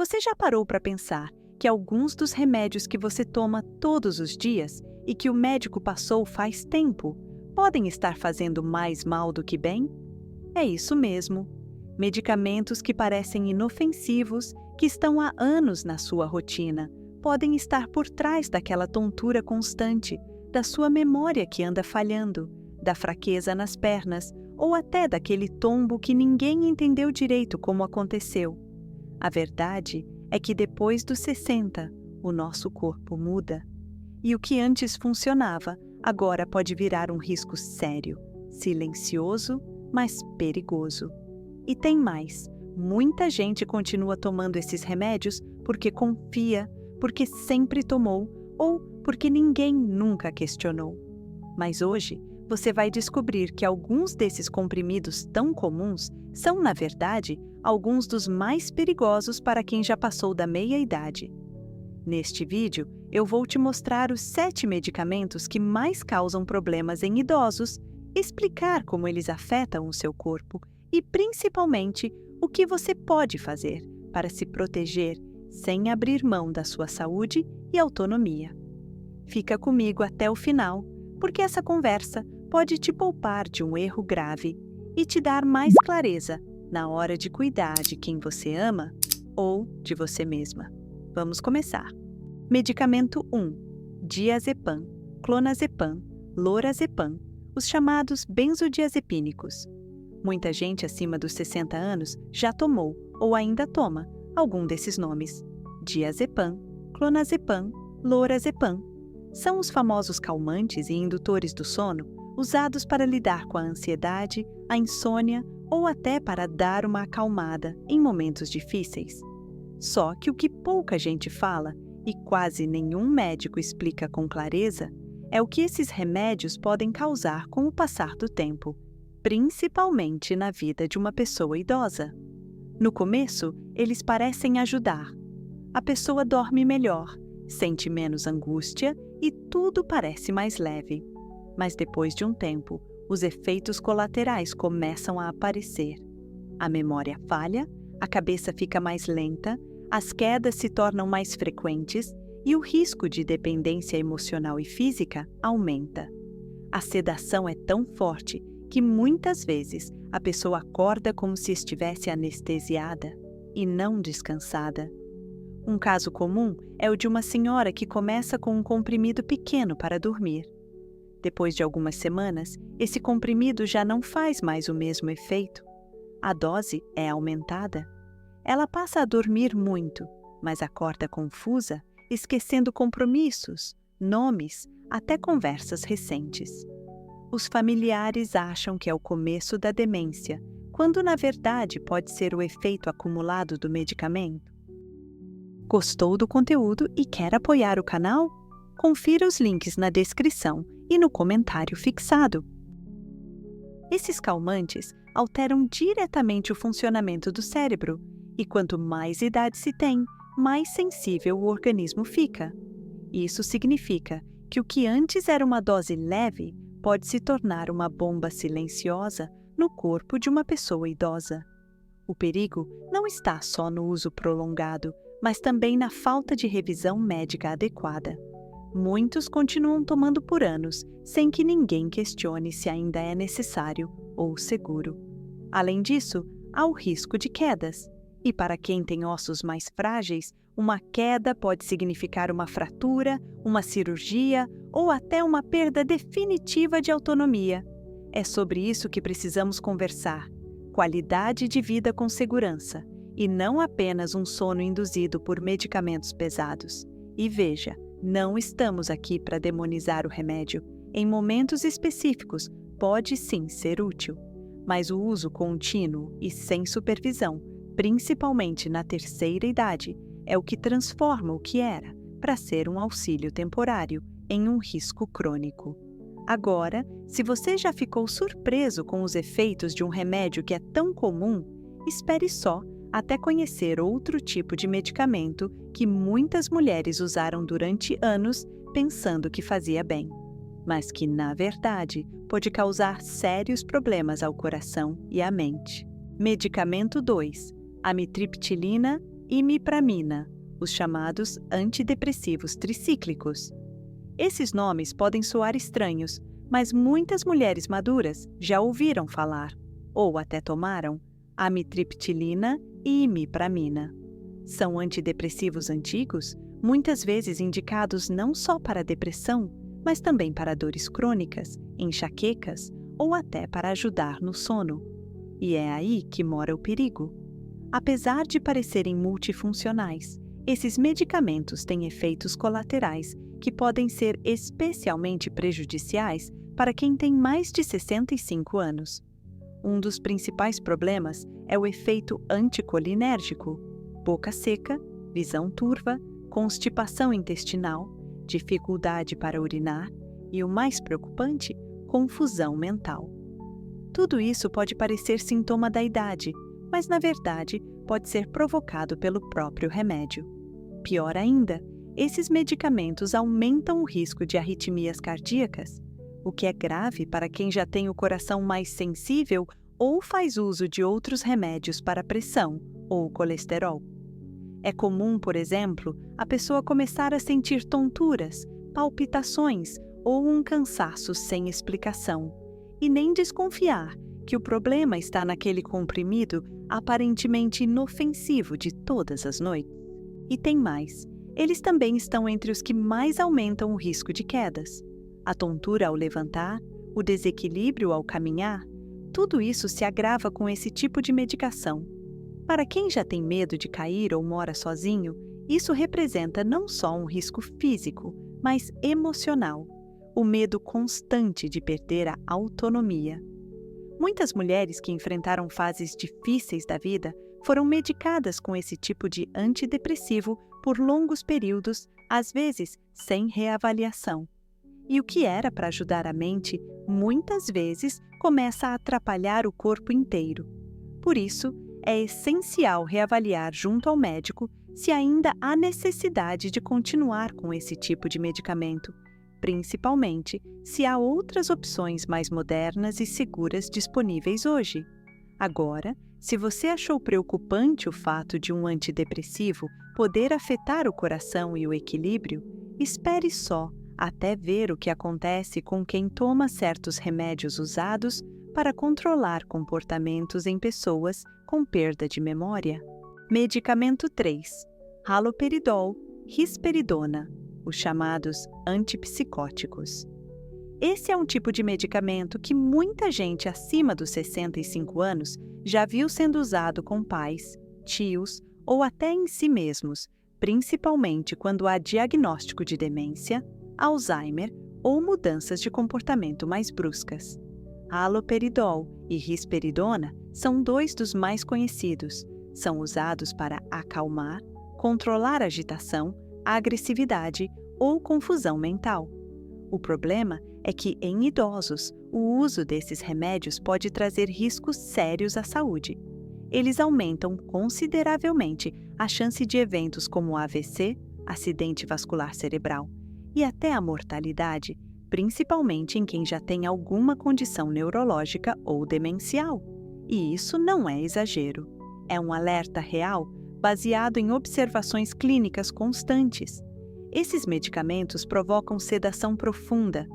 Você já parou para pensar que alguns dos remédios que você toma todos os dias e que o médico passou faz tempo podem estar fazendo mais mal do que bem? É isso mesmo. Medicamentos que parecem inofensivos, que estão há anos na sua rotina, podem estar por trás daquela tontura constante, da sua memória que anda falhando, da fraqueza nas pernas ou até daquele tombo que ninguém entendeu direito como aconteceu. A verdade é que depois dos 60, o nosso corpo muda. E o que antes funcionava, agora pode virar um risco sério, silencioso, mas perigoso. E tem mais, muita gente continua tomando esses remédios porque confia, porque sempre tomou ou porque ninguém nunca questionou. Mas hoje, você vai descobrir que alguns desses comprimidos tão comuns são, na verdade, alguns dos mais perigosos para quem já passou da meia-idade. Neste vídeo, eu vou te mostrar os 7 medicamentos que mais causam problemas em idosos, explicar como eles afetam o seu corpo e, principalmente, o que você pode fazer para se proteger sem abrir mão da sua saúde e autonomia. Fica comigo até o final, porque essa conversa pode te poupar de um erro grave e te dar mais clareza na hora de cuidar de quem você ama ou de você mesma. Vamos começar. Medicamento 1. Diazepam, clonazepam, lorazepam, os chamados benzodiazepínicos. Muita gente acima dos 60 anos já tomou ou ainda toma algum desses nomes. Diazepam, clonazepam, lorazepam. São os famosos calmantes e indutores do sono usados para lidar com a ansiedade, a insônia ou até para dar uma acalmada em momentos difíceis. Só que o que pouca gente fala e quase nenhum médico explica com clareza é o que esses remédios podem causar com o passar do tempo, principalmente na vida de uma pessoa idosa. No começo, eles parecem ajudar. A pessoa dorme melhor, sente menos angústia e tudo parece mais leve. Mas depois de um tempo, os efeitos colaterais começam a aparecer. A memória falha, a cabeça fica mais lenta, as quedas se tornam mais frequentes e o risco de dependência emocional e física aumenta. A sedação é tão forte que muitas vezes a pessoa acorda como se estivesse anestesiada e não descansada. Um caso comum é o de uma senhora que começa com um comprimido pequeno para dormir. Depois de algumas semanas, esse comprimido já não faz mais o mesmo efeito. A dose é aumentada. Ela passa a dormir muito, mas acorda confusa, esquecendo compromissos, nomes, até conversas recentes. Os familiares acham que é o começo da demência, quando na verdade pode ser o efeito acumulado do medicamento. Gostou do conteúdo e quer apoiar o canal? Confira os links na descrição e no comentário fixado. Esses calmantes alteram diretamente o funcionamento do cérebro, e quanto mais idade se tem, mais sensível o organismo fica. Isso significa que o que antes era uma dose leve pode se tornar uma bomba silenciosa no corpo de uma pessoa idosa. O perigo não está só no uso prolongado, mas também na falta de revisão médica adequada. Muitos continuam tomando por anos, sem que ninguém questione se ainda é necessário ou seguro. Além disso, há o risco de quedas. E para quem tem ossos mais frágeis, uma queda pode significar uma fratura, uma cirurgia ou até uma perda definitiva de autonomia. É sobre isso que precisamos conversar. Qualidade de vida com segurança, e não apenas um sono induzido por medicamentos pesados. E veja, não estamos aqui para demonizar o remédio. Em momentos específicos, pode sim ser útil. Mas o uso contínuo e sem supervisão, principalmente na terceira idade, é o que transforma o que era, para ser um auxílio temporário, em um risco crônico. Agora, se você já ficou surpreso com os efeitos de um remédio que é tão comum, espere só até conhecer outro tipo de medicamento que muitas mulheres usaram durante anos pensando que fazia bem, mas que, na verdade, pode causar sérios problemas ao coração e à mente. Medicamento 2. Amitriptilina imipramina, os chamados antidepressivos tricíclicos. Esses nomes podem soar estranhos, mas muitas mulheres maduras já ouviram falar, ou até tomaram, amitriptilina e imipramina. São antidepressivos antigos, muitas vezes indicados não só para depressão, mas também para dores crônicas, enxaquecas ou até para ajudar no sono. E é aí que mora o perigo. Apesar de parecerem multifuncionais, esses medicamentos têm efeitos colaterais que podem ser especialmente prejudiciais para quem tem mais de 65 anos. Um dos principais problemas é o efeito anticolinérgico: boca seca, visão turva, constipação intestinal, dificuldade para urinar e, o mais preocupante, confusão mental. Tudo isso pode parecer sintoma da idade, mas na verdade pode ser provocado pelo próprio remédio. Pior ainda, esses medicamentos aumentam o risco de arritmias cardíacas, o que é grave para quem já tem o coração mais sensível ou faz uso de outros remédios para pressão ou colesterol. É comum, por exemplo, a pessoa começar a sentir tonturas, palpitações ou um cansaço sem explicação, e nem desconfiar que o problema está naquele comprimido aparentemente inofensivo de todas as noites. E tem mais, eles também estão entre os que mais aumentam o risco de quedas. A tontura ao levantar, o desequilíbrio ao caminhar, tudo isso se agrava com esse tipo de medicação. Para quem já tem medo de cair ou mora sozinho, isso representa não só um risco físico, mas emocional, o medo constante de perder a autonomia. Muitas mulheres que enfrentaram fases difíceis da vida foram medicadas com esse tipo de antidepressivo por longos períodos, às vezes sem reavaliação. E o que era para ajudar a mente, muitas vezes começa a atrapalhar o corpo inteiro. Por isso, é essencial reavaliar junto ao médico se ainda há necessidade de continuar com esse tipo de medicamento, principalmente se há outras opções mais modernas e seguras disponíveis hoje. Agora, se você achou preocupante o fato de um antidepressivo poder afetar o coração e o equilíbrio, espere só até ver o que acontece com quem toma certos remédios usados para controlar comportamentos em pessoas com perda de memória. Medicamento 3. Haloperidol, risperidona, os chamados antipsicóticos. Esse é um tipo de medicamento que muita gente acima dos 65 anos já viu sendo usado com pais, tios ou até em si mesmos, principalmente quando há diagnóstico de demência, Alzheimer ou mudanças de comportamento mais bruscas. Haloperidol e risperidona são dois dos mais conhecidos. São usados para acalmar, controlar agitação, agressividade ou confusão mental. O problema é que, em idosos, o uso desses remédios pode trazer riscos sérios à saúde. Eles aumentam consideravelmente a chance de eventos como AVC, acidente vascular cerebral, e até a mortalidade, principalmente em quem já tem alguma condição neurológica ou demencial. E isso não é exagero. É um alerta real baseado em observações clínicas constantes. Esses medicamentos provocam sedação profunda.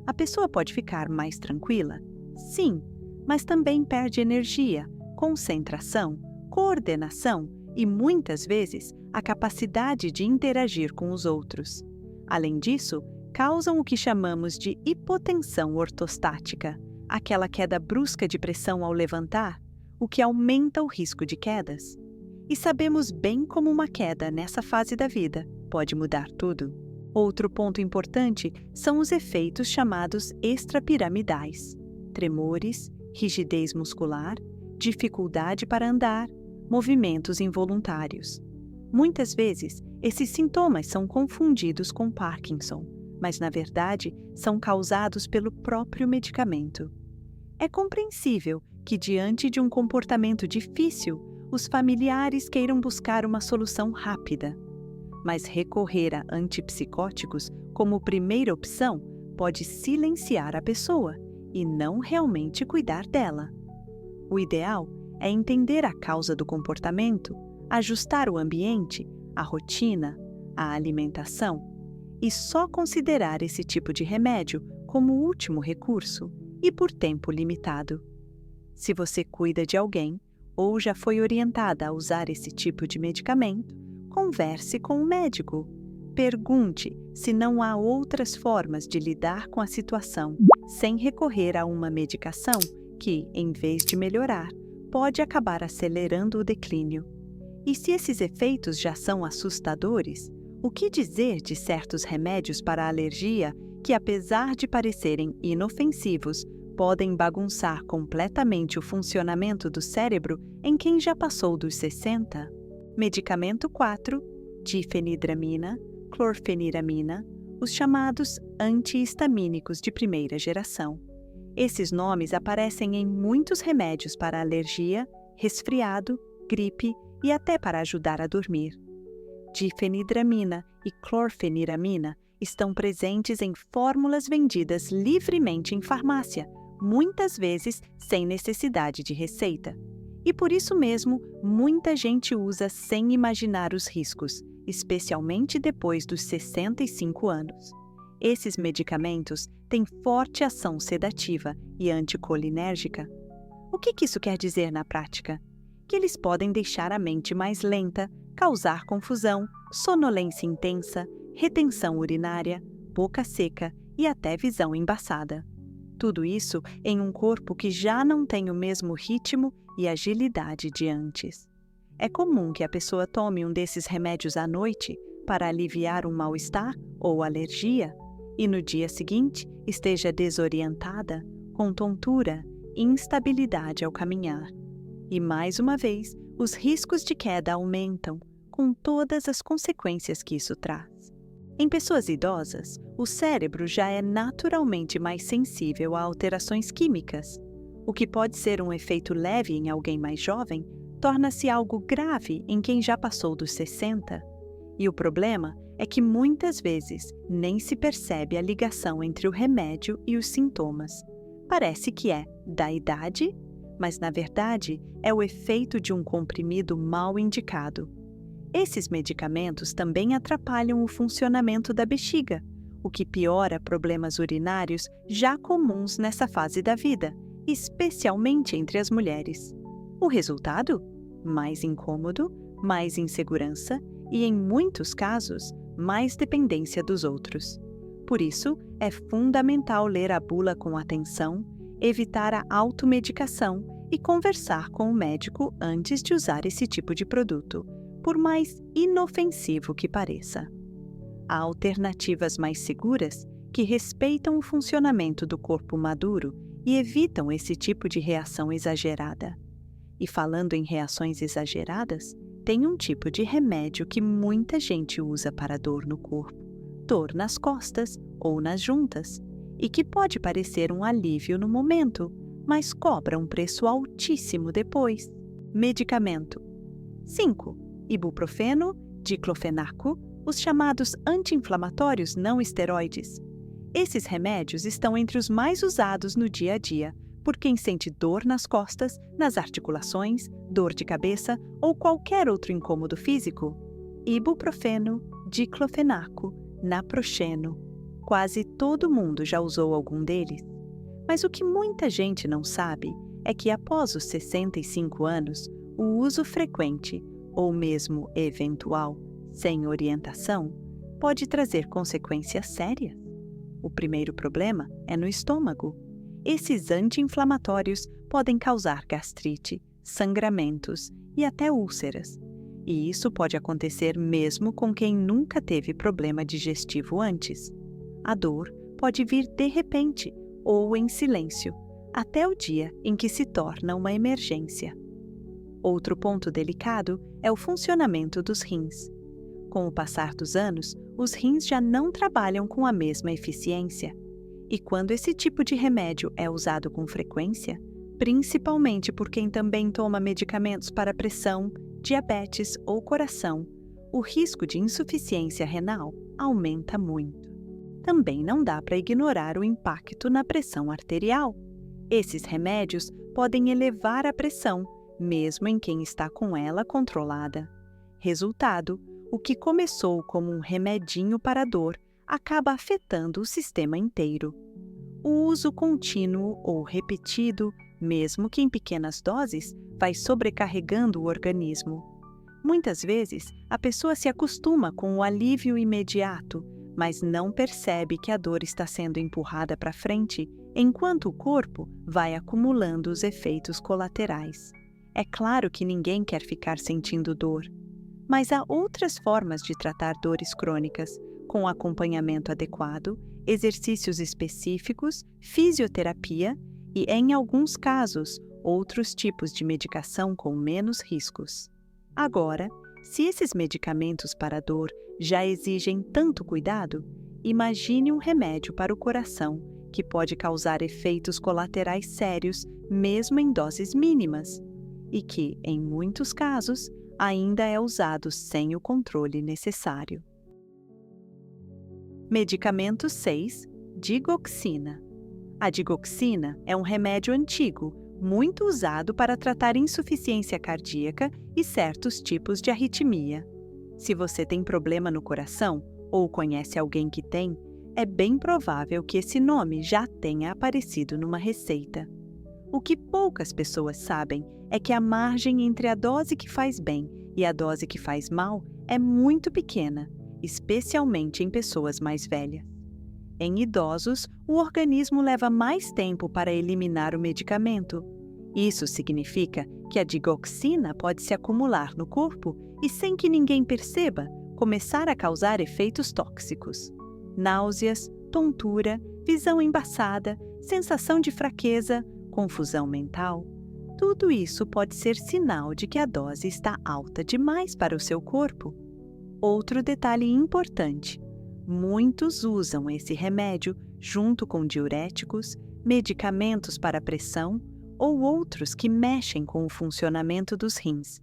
A pessoa pode ficar mais tranquila? Sim, mas também perde energia, concentração, coordenação e, muitas vezes, a capacidade de interagir com os outros. Além disso, causam o que chamamos de hipotensão ortostática, aquela queda brusca de pressão ao levantar, o que aumenta o risco de quedas. E sabemos bem como uma queda nessa fase da vida pode mudar tudo. Outro ponto importante são os efeitos chamados extrapiramidais: tremores, rigidez muscular, dificuldade para andar, movimentos involuntários. Muitas vezes, esses sintomas são confundidos com Parkinson, mas na verdade são causados pelo próprio medicamento. É compreensível que, diante de um comportamento difícil, os familiares queiram buscar uma solução rápida. Mas recorrer a antipsicóticos como primeira opção pode silenciar a pessoa e não realmente cuidar dela. O ideal é entender a causa do comportamento, ajustar o ambiente, a rotina, a alimentação e só considerar esse tipo de remédio como último recurso e por tempo limitado. Se você cuida de alguém ou já foi orientada a usar esse tipo de medicamento, converse com o médico. Pergunte se não há outras formas de lidar com a situação sem recorrer a uma medicação que, em vez de melhorar, pode acabar acelerando o declínio. E se esses efeitos já são assustadores, o que dizer de certos remédios para alergia que, apesar de parecerem inofensivos, podem bagunçar completamente o funcionamento do cérebro em quem já passou dos 60? Medicamento 4, difenidramina, clorfeniramina, os chamados antihistamínicos de primeira geração. Esses nomes aparecem em muitos remédios para alergia, resfriado, gripe e até para ajudar a dormir. Difenidramina e clorfeniramina estão presentes em fórmulas vendidas livremente em farmácia, muitas vezes sem necessidade de receita. E por isso mesmo, muita gente usa sem imaginar os riscos, especialmente depois dos 65 anos. Esses medicamentos têm forte ação sedativa e anticolinérgica. O que isso quer dizer na prática? Que eles podem deixar a mente mais lenta, causar confusão, sonolência intensa, retenção urinária, boca seca e até visão embaçada. Tudo isso em um corpo que já não tem o mesmo ritmo e agilidade de antes. É comum que a pessoa tome um desses remédios à noite para aliviar um mal-estar ou alergia e no dia seguinte esteja desorientada, com tontura e instabilidade ao caminhar. E mais uma vez, os riscos de queda aumentam, com todas as consequências que isso traz. Em pessoas idosas, o cérebro já é naturalmente mais sensível a alterações químicas. O que pode ser um efeito leve em alguém mais jovem, torna-se algo grave em quem já passou dos 60. E o problema é que muitas vezes nem se percebe a ligação entre o remédio e os sintomas. Parece que é da idade, mas na verdade é o efeito de um comprimido mal indicado. Esses medicamentos também atrapalham o funcionamento da bexiga, o que piora problemas urinários já comuns nessa fase da vida, especialmente entre as mulheres. O resultado? Mais incômodo, mais insegurança e, em muitos casos, mais dependência dos outros. Por isso, é fundamental ler a bula com atenção, evitar a automedicação e conversar com o médico antes de usar esse tipo de produto, por mais inofensivo que pareça. Há alternativas mais seguras que respeitam o funcionamento do corpo maduro e evitam esse tipo de reação exagerada. E falando em reações exageradas, tem um tipo de remédio que muita gente usa para dor no corpo, dor nas costas ou nas juntas, e que pode parecer um alívio no momento, mas cobra um preço altíssimo depois. Medicamento 5. Ibuprofeno, diclofenaco, os chamados anti-inflamatórios não esteroides. Esses remédios estão entre os mais usados no dia a dia, por quem sente dor nas costas, nas articulações, dor de cabeça ou qualquer outro incômodo físico. Ibuprofeno, diclofenaco, naproxeno. Quase todo mundo já usou algum deles. Mas o que muita gente não sabe é que após os 65 anos, o uso frequente, ou mesmo eventual, sem orientação, pode trazer consequências sérias. O primeiro problema é no estômago. Esses anti-inflamatórios podem causar gastrite, sangramentos e até úlceras. E isso pode acontecer mesmo com quem nunca teve problema digestivo antes. A dor pode vir de repente ou em silêncio, até o dia em que se torna uma emergência. Outro ponto delicado é o funcionamento dos rins. Com o passar dos anos, os rins já não trabalham com a mesma eficiência. E quando esse tipo de remédio é usado com frequência, principalmente por quem também toma medicamentos para pressão, diabetes ou coração, o risco de insuficiência renal aumenta muito. Também não dá para ignorar o impacto na pressão arterial. Esses remédios podem elevar a pressão, mesmo em quem está com ela controlada. Resultado: o que começou como um remedinho para a dor acaba afetando o sistema inteiro. O uso contínuo ou repetido, mesmo que em pequenas doses, vai sobrecarregando o organismo. Muitas vezes, a pessoa se acostuma com o alívio imediato, mas não percebe que a dor está sendo empurrada para frente, enquanto o corpo vai acumulando os efeitos colaterais. É claro que ninguém quer ficar sentindo dor, mas há outras formas de tratar dores crônicas, com acompanhamento adequado, exercícios específicos, fisioterapia e, em alguns casos, outros tipos de medicação com menos riscos. Agora, se esses medicamentos para a dor já exigem tanto cuidado, imagine um remédio para o coração, que pode causar efeitos colaterais sérios mesmo em doses mínimas, e que, em muitos casos, ainda é usado sem o controle necessário. Medicamento 6. Digoxina. A digoxina é um remédio antigo, muito usado para tratar insuficiência cardíaca e certos tipos de arritmia. Se você tem problema no coração ou conhece alguém que tem, é bem provável que esse nome já tenha aparecido numa receita. O que poucas pessoas sabem é que a margem entre a dose que faz bem e a dose que faz mal é muito pequena, especialmente em pessoas mais velhas. Em idosos, o organismo leva mais tempo para eliminar o medicamento. Isso significa que a digoxina pode se acumular no corpo e, sem que ninguém perceba, começar a causar efeitos tóxicos. Náuseas, tontura, visão embaçada, sensação de fraqueza, confusão mental. Tudo isso pode ser sinal de que a dose está alta demais para o seu corpo. Outro detalhe importante: muitos usam esse remédio junto com diuréticos, medicamentos para pressão ou outros que mexem com o funcionamento dos rins.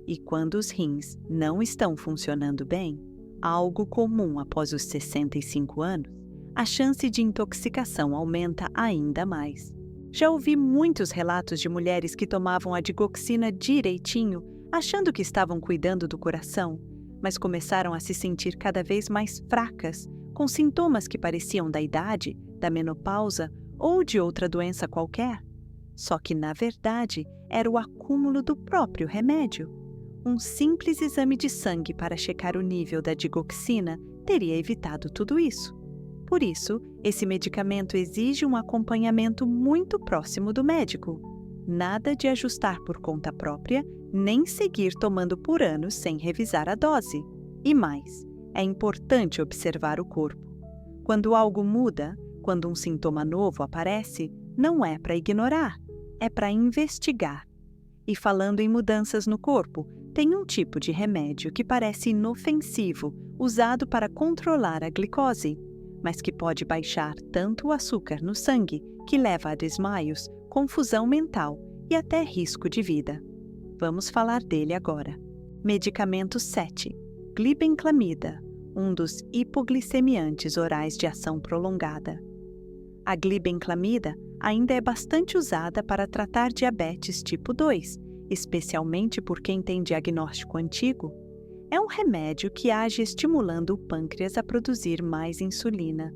E quando os rins não estão funcionando bem, algo comum após os 65 anos, a chance de intoxicação aumenta ainda mais. Já ouvi muitos relatos de mulheres que tomavam a digoxina direitinho, achando que estavam cuidando do coração, mas começaram a se sentir cada vez mais fracas, com sintomas que pareciam da idade, da menopausa ou de outra doença qualquer. Só que, na verdade, era o acúmulo do próprio remédio. Um simples exame de sangue para checar o nível da digoxina teria evitado tudo isso. Por isso, esse medicamento exige um acompanhamento muito próximo do médico. Nada de ajustar por conta própria, nem seguir tomando por anos sem revisar a dose. E mais, é importante observar o corpo. Quando algo muda, quando um sintoma novo aparece, não é para ignorar, é para investigar. E falando em mudanças no corpo, tem um tipo de remédio que parece inofensivo, usado para controlar a glicose, mas que pode baixar tanto o açúcar no sangue, que leva a desmaios, confusão mental e até risco de vida. Vamos falar dele agora. Medicamento 7. Glibenclamida, um dos hipoglicemiantes orais de ação prolongada. A glibenclamida ainda é bastante usada para tratar diabetes tipo 2, especialmente por quem tem diagnóstico antigo. É um remédio que age estimulando o pâncreas a produzir mais insulina.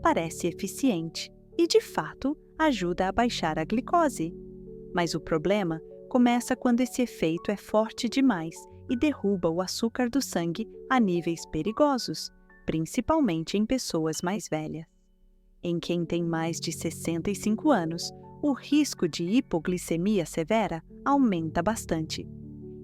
Parece eficiente e, de fato, ajuda a baixar a glicose. Mas o problema começa quando esse efeito é forte demais e derruba o açúcar do sangue a níveis perigosos, principalmente em pessoas mais velhas. Em quem tem mais de 65 anos, o risco de hipoglicemia severa aumenta bastante.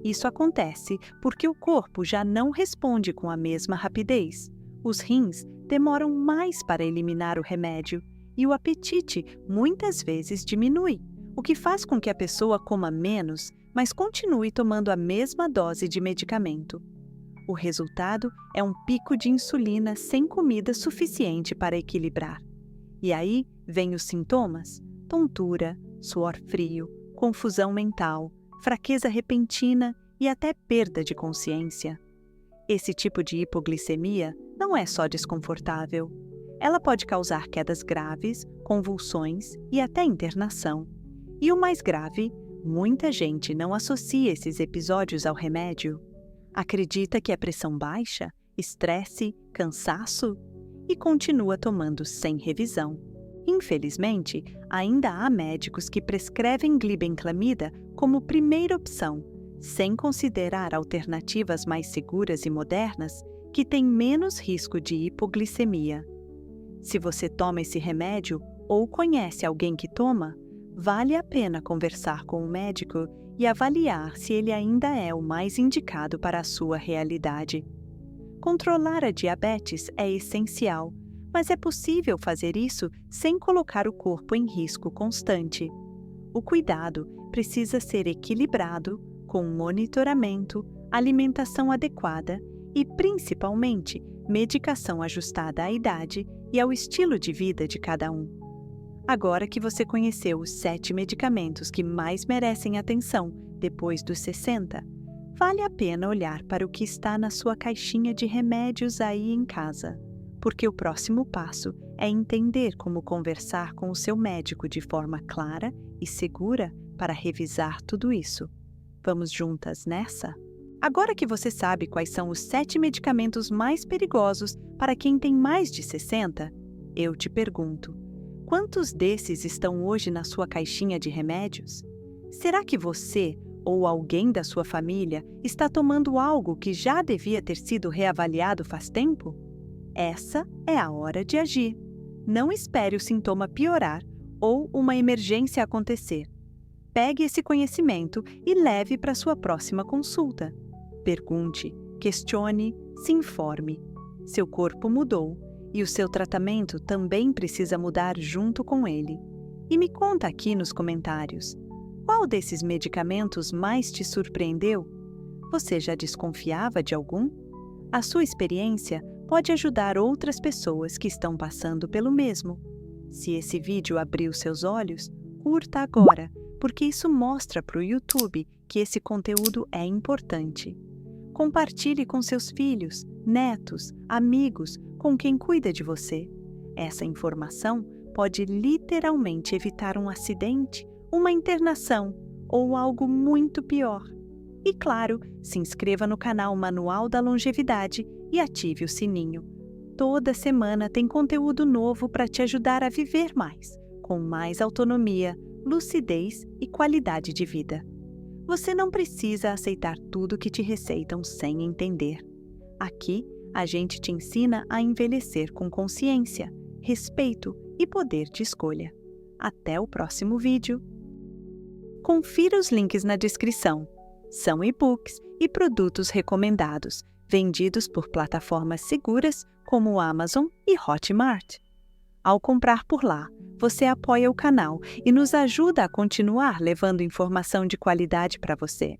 Isso acontece porque o corpo já não responde com a mesma rapidez. Os rins demoram mais para eliminar o remédio e o apetite muitas vezes diminui, o que faz com que a pessoa coma menos, mas continue tomando a mesma dose de medicamento. O resultado é um pico de insulina sem comida suficiente para equilibrar. E aí vêm os sintomas: tontura, suor frio, confusão mental, fraqueza repentina e até perda de consciência. Esse tipo de hipoglicemia não é só desconfortável. Ela pode causar quedas graves, convulsões e até internação. E o mais grave, Muita gente não associa esses episódios ao remédio. Acredita que é pressão baixa, estresse, cansaço e continua tomando sem revisão. Infelizmente, ainda há médicos que prescrevem glibenclamida como primeira opção, sem considerar alternativas mais seguras e modernas que têm menos risco de hipoglicemia. Se você toma esse remédio ou conhece alguém que toma, vale a pena conversar com o médico e avaliar se ele ainda é o mais indicado para a sua realidade. Controlar a diabetes é essencial, mas é possível fazer isso sem colocar o corpo em risco constante. O cuidado precisa ser equilibrado, com monitoramento, alimentação adequada e, principalmente, medicação ajustada à idade e ao estilo de vida de cada um. Agora que você conheceu os 7 medicamentos que mais merecem atenção depois dos 60, vale a pena olhar para o que está na sua caixinha de remédios aí em casa, porque o próximo passo é entender como conversar com o seu médico de forma clara e segura para revisar tudo isso. Vamos juntas nessa? Agora que você sabe quais são os 7 medicamentos mais perigosos para quem tem mais de 60, eu te pergunto: quantos desses estão hoje na sua caixinha de remédios? Será que você ou alguém da sua família está tomando algo que já devia ter sido reavaliado faz tempo? Essa é a hora de agir. Não espere o sintoma piorar ou uma emergência acontecer. Pegue esse conhecimento e leve para sua próxima consulta. Pergunte, questione, se informe. Seu corpo mudou e o seu tratamento também precisa mudar junto com ele. E me conta aqui nos comentários: qual desses medicamentos mais te surpreendeu? Você já desconfiava de algum? A sua experiência pode ajudar outras pessoas que estão passando pelo mesmo. Se esse vídeo abriu seus olhos, curta agora, porque isso mostra para o YouTube que esse conteúdo é importante. Compartilhe com seus filhos, netos, amigos, com quem cuida de você. Essa informação pode literalmente evitar um acidente, uma internação ou algo muito pior. E claro, se inscreva no canal Manual da Longevidade e ative o sininho. Toda semana tem conteúdo novo para te ajudar a viver mais, com mais autonomia, lucidez e qualidade de vida. Você não precisa aceitar tudo que te receitam sem entender. Aqui, a gente te ensina a envelhecer com consciência, respeito e poder de escolha. Até o próximo vídeo! Confira os links na descrição. São e-books e produtos recomendados, vendidos por plataformas seguras como o Amazon e Hotmart. Ao comprar por lá, você apoia o canal e nos ajuda a continuar levando informação de qualidade para você.